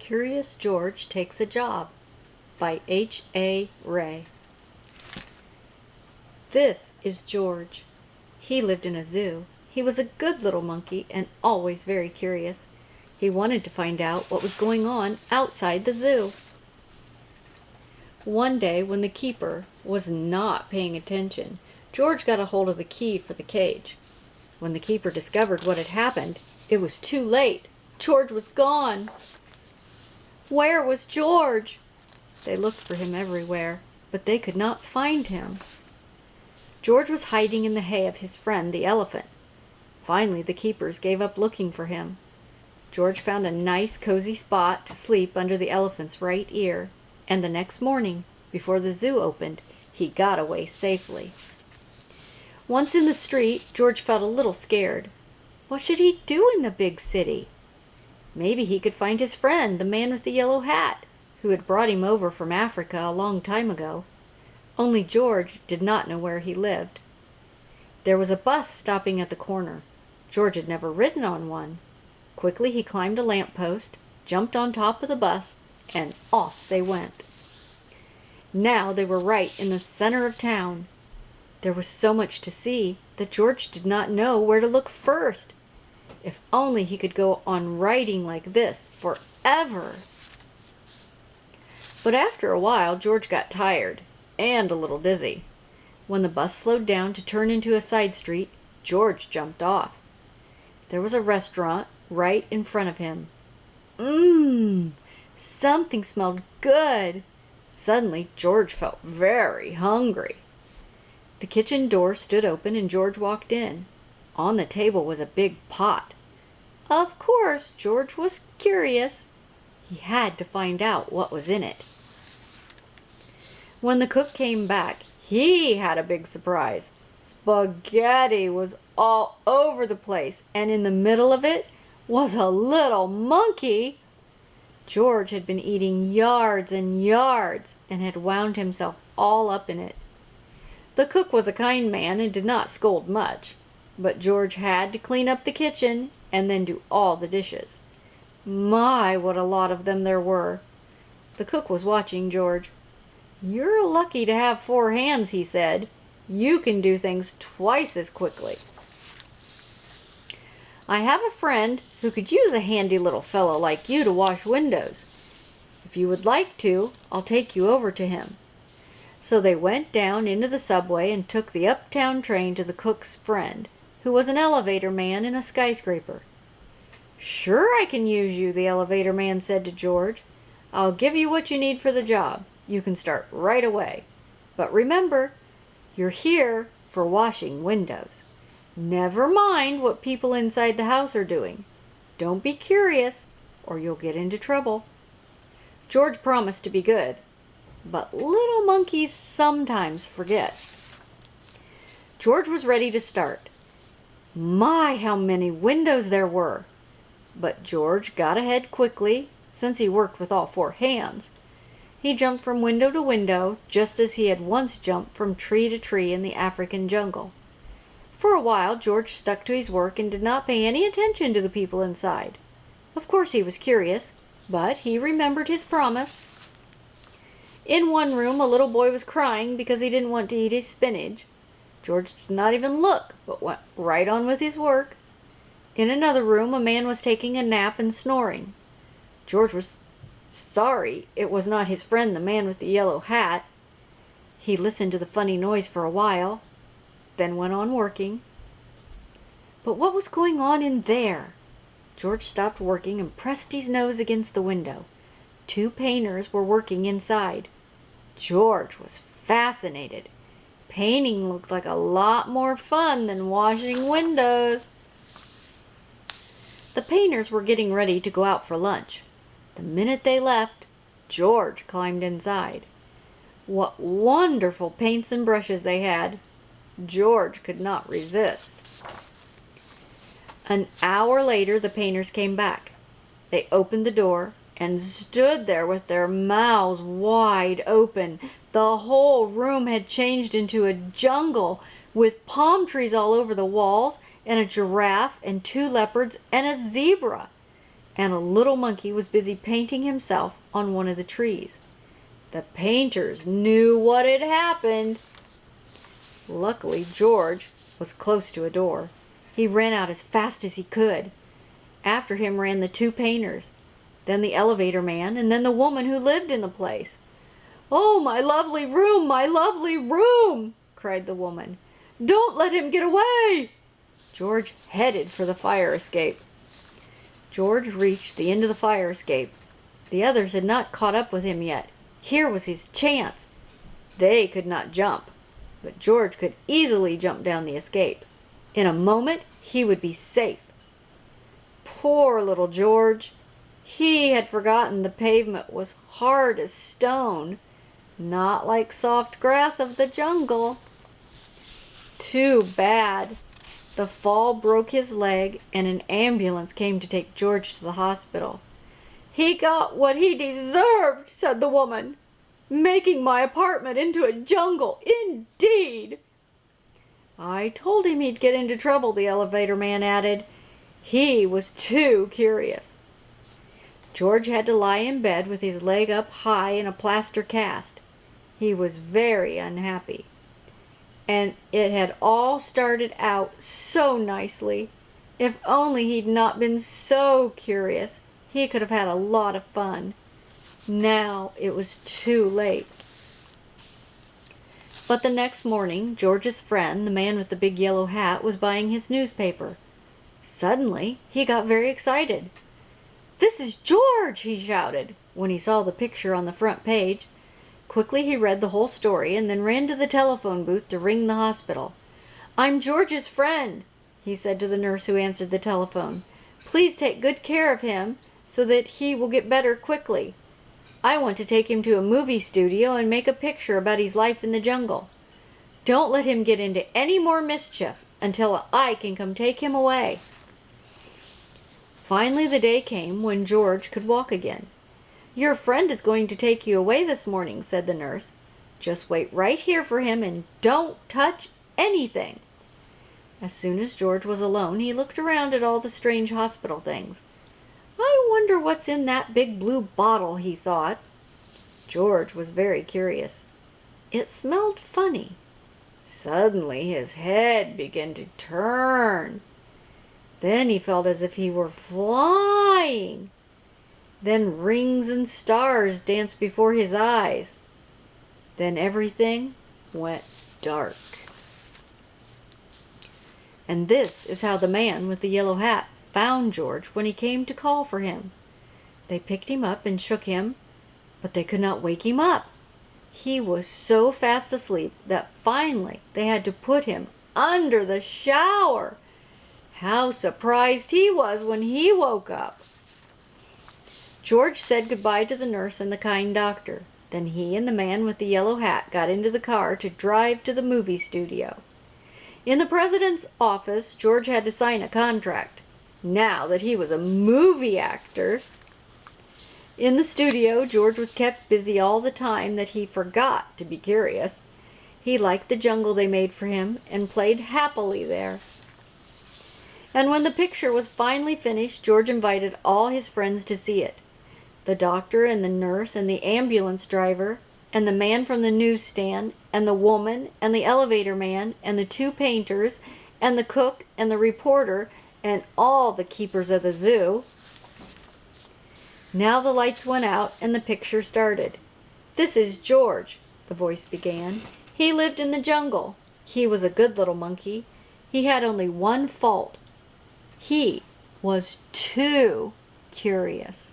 Curious George Takes a Job by H.A. Ray. This is George. He lived in a zoo. He was a good little monkey and always very curious. He wanted to find out what was going on outside the zoo. One day, when the keeper was not paying attention, George got a hold of the key for the cage. When the keeper discovered what had happened, it was too late. George was gone. Where was George? They looked for him everywhere, but they could not find him. George was hiding in the hay of his friend the elephant. Finally, the keepers gave up looking for him. George found a nice cozy spot to sleep under the elephant's right ear, and the next morning, before the zoo opened, he got away safely. Once in the street, George felt a little scared. What should he do in the big city? Maybe he could find his friend, the man with the yellow hat, who had brought him over from Africa a long time ago. Only George did not know where he lived. There was a bus stopping at the corner. George had never ridden on one. Quickly he climbed a lamppost, jumped on top of the bus, and off they went. Now they were right in the center of town. There was so much to see that George did not know where to look first. If only he could go on riding like this forever. But after a while, George got tired and a little dizzy. When the bus slowed down to turn into a side street, George jumped off. There was a restaurant right in front of him. Something smelled good. Suddenly, George felt very hungry. The kitchen door stood open and George walked in. On the table was a big pot. Of course, George was curious. He had to find out what was in it. When the cook came back, he had a big surprise. Spaghetti was all over the place, and in the middle of it was a little monkey. George had been eating yards and yards and had wound himself all up in it. The cook was a kind man and did not scold much, but George had to clean up the kitchen and then do all the dishes. My, what a lot of them there were. The cook was watching George. "You're lucky to have 4 hands," he said. "You can do things twice as quickly." "I have a friend who could use a handy little fellow like you to wash windows. If you would like to, I'll take you over to him." So they went down into the subway and took the uptown train to the cook's friend, who was an elevator man in a skyscraper. "Sure I can use you," the elevator man said to George. "I'll give you what you need for the job. You can start right away. But remember, you're here for washing windows. Never mind what people inside the house are doing. Don't be curious, or you'll get into trouble." George promised to be good, but little monkeys sometimes forget. George was ready to start. My, how many windows there were! But George got ahead quickly, since he worked with all 4 hands. He jumped from window to window, just as he had once jumped from tree to tree in the African jungle. For a while, George stuck to his work and did not pay any attention to the people inside. Of course he was curious, but he remembered his promise. In one room, a little boy was crying because he didn't want to eat his spinach. George did not even look, but went right on with his work. In another room, a man was taking a nap and snoring. George was sorry it was not his friend, the man with the yellow hat. He listened to the funny noise for a while, then went on working. But what was going on in there? George stopped working and pressed his nose against the window. 2 painters were working inside. George was fascinated. Painting looked like a lot more fun than washing windows. The painters were getting ready to go out for lunch. The minute they left, George climbed inside. What wonderful paints and brushes they had! George could not resist. An hour later, the painters came back. They opened the door and stood there with their mouths wide open. The whole room had changed into a jungle with palm trees all over the walls and a giraffe and 2 leopards and a zebra. and a little monkey was busy painting himself on one of the trees. The painters knew what had happened. Luckily, George was close to a door. He ran out as fast as he could. After him ran the two painters, then the elevator man, and then the woman who lived in the place. "Oh, my lovely room, my lovely room!" cried the woman. "Don't let him get away!" George headed for the fire escape. George reached the end of the fire escape. The others had not caught up with him yet. Here was his chance. They could not jump, but George could easily jump down the escape. In a moment, he would be safe. Poor little George! He had forgotten the pavement was hard as stone, not like soft grass of the jungle. Too bad. The fall broke his leg, and an ambulance came to take George to the hospital. "He got what he deserved," said the woman. "Making my apartment into a jungle, indeed!" "I told him he'd get into trouble," the elevator man added. He was too curious. George had to lie in bed with his leg up high in a plaster cast. He was very unhappy. And it had all started out so nicely. If only he'd not been so curious, he could have had a lot of fun. Now it was too late. But the next morning, George's friend, the man with the big yellow hat, was buying his newspaper. Suddenly, he got very excited. "This is George!" he shouted when he saw the picture on the front page. Quickly he read the whole story and then ran to the telephone booth to ring the hospital. "I'm George's friend," he said to the nurse who answered the telephone. "Please take good care of him so that he will get better quickly. I want to take him to a movie studio and make a picture about his life in the jungle. Don't let him get into any more mischief until I can come take him away." Finally the day came when George could walk again. "Your friend is going to take you away this morning," said the nurse. "Just wait right here for him and don't touch anything." As soon as George was alone, he looked around at all the strange hospital things. "I wonder what's in that big blue bottle," he thought. George was very curious. It smelled funny. Suddenly his head began to turn. Then he felt as if he were flying. Then rings and stars danced before his eyes. Then everything went dark. And this is how the man with the yellow hat found George when he came to call for him. They picked him up and shook him, but they could not wake him up. He was so fast asleep that finally they had to put him under the shower. How surprised he was when he woke up. George said goodbye to the nurse and the kind doctor. Then he and the man with the yellow hat got into the car to drive to the movie studio. In the president's office, George had to sign a contract, now that he was a movie actor. In the studio, George was kept busy all the time that he forgot to be curious. He liked the jungle they made for him and played happily there. And when the picture was finally finished, George invited all his friends to see it. The doctor and the nurse and the ambulance driver and the man from the newsstand and the woman and the elevator man and the two painters and the cook and the reporter and all the keepers of the zoo. Now the lights went out and the picture started. "This is George," the voice began. "He lived in the jungle. He was a good little monkey. He had only one fault. He was too curious."